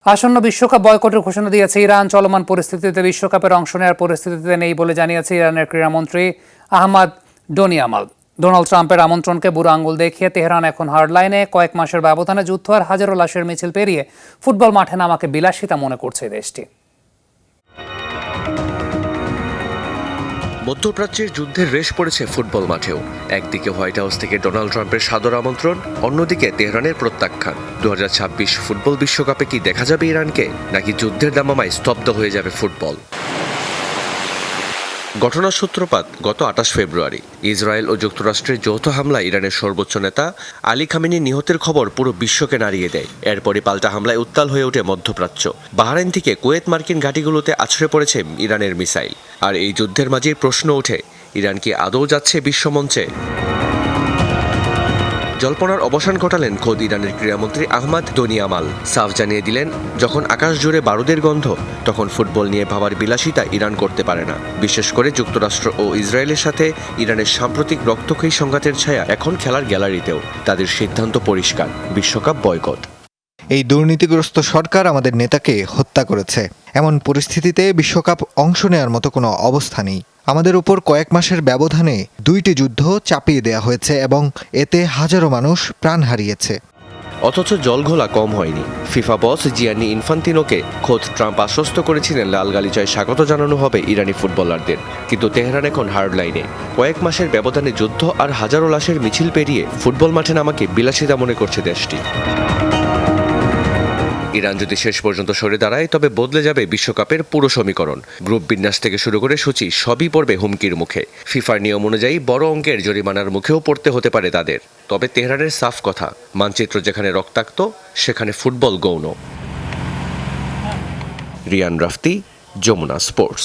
আসন্ন বিশ্বকাপ বয়কটের ঘোষণা দিয়েছে ইরান। চলমান পরিস্থিতিতে বিশ্বকাপের অংশ নেওয়ার পরিস্থিতিতে নেই বলে জানিয়েছে ইরানের ক্রীড়ামন্ত্রী আহমাদ ডোনিয়ামাল। ডোনাল্ড ট্রাম্পের আমন্ত্রণকে বুড়ো আঙুল দেখিয়ে তেহরান এখন হার্ডলাইনে। কয়েক মাসের ব্যবধানে যুদ্ধ আর হাজারো লাশের মিছিল পেরিয়ে ফুটবল মাঠে নামাকে বিলাসিতা মনে করছে দেশটি। মধ্যপ্রাচ্যের যুদ্ধের রেশ পড়েছে ফুটবল মাঠেও। একদিকে হোয়াইট হাউস থেকে ডোনাল্ড ট্রাম্পের সাদর আমন্ত্রণ, অন্যদিকে তেহরানের প্রত্যাখ্যান। 2026 ফুটবল বিশ্বকাপে কি দেখা যাবে ইরানকে, নাকি যুদ্ধের দামামায় স্তব্ধ হয়ে যাবে ফুটবল? ঘটনার সূত্রপাত গত 28 ফেব্রুয়ারি। ইসরায়েল ও যুক্তরাষ্ট্রের যৌথ হামলায় ইরানের সর্বোচ্চ নেতা আলী খামেনি নিহতের খবর পুরো বিশ্বকে নাড়িয়ে দেয়। এরপরই পাল্টা হামলায় উত্তাল হয়ে ওঠে মধ্যপ্রাচ্য। বাহরাইন থেকে কুয়েত মার্কিন ঘাঁটিগুলোতে আছড়ে পড়েছে ইরানের মিসাইল। আর এই যুদ্ধের মাঝেই প্রশ্ন ওঠে, ইরান কি আদৌ যাচ্ছে বিশ্বমঞ্চে? জল্পনার অবসান ঘটালেন খোদ ইরানের ক্রীড়ামন্ত্রী আহমাদ ডোনিয়ামাল। সাফ জানিয়ে দিলেন, যখন আকাশ জুড়ে বারুদের গন্ধ, তখন ফুটবল নিয়ে ভাবার বিলাসিতা ইরান করতে পারে না। বিশেষ করে যুক্তরাষ্ট্র ও ইসরায়েলের সাথে ইরানের সাম্প্রতিক রক্তক্ষয়ী সংঘাতের ছায়া এখন খেলার গ্যালারিতেও। তাদের সিদ্ধান্ত পরিষ্কার, বিশ্বকাপ বয়কট। এই দুর্নীতিগ্রস্ত সরকার আমাদের নেতাকে হত্যা করেছে। এমন পরিস্থিতিতে বিশ্বকাপ অংশ নেওয়ার মতো কোনো অবস্থা নেই। আমাদের উপর কয়েক মাসের ব্যবধানে 2টি যুদ্ধ চাপিয়ে দেয়া হয়েছে এবং এতে হাজারো মানুষ প্রাণ হারিয়েছে। অথচ জলঘোলা কম হয়নি। ফিফা বস জিয়ানি ইনফান্তিনোকে খোদ ট্রাম্প আশ্বস্ত করেছিলেন লাল গালিচায় স্বাগত জানানো হবে ইরানি ফুটবলারদের। কিন্তু তেহরান এখন হার্ডলাইনে। কয়েক মাসের ব্যবধানে যুদ্ধ আর হাজারো লাশের মিছিল পেরিয়ে ফুটবল মাঠে নামাকে বিলাসিতা মনে করছে দেশটি। ইরান যদি শেষ পর্যন্ত সরে দাঁড়ায়, তবে বদলে যাবে বিশ্বকাপের পুরো সমীকরণ। গ্রুপ বিন্যাস থেকে শুরু করে সূচি সবই পড়বে হুমকির মুখে। ফিফার নিয়ম অনুযায়ী বড় অঙ্কের জরিমানার মুখেও পড়তে হতে পারে তাদের। তবে তেহরানের সাফ কথা, মানচিত্র যেখানে রক্তাক্ত, সেখানে ফুটবল গৌণ। রিয়ান রাফতি, যমুনা স্পোর্টস।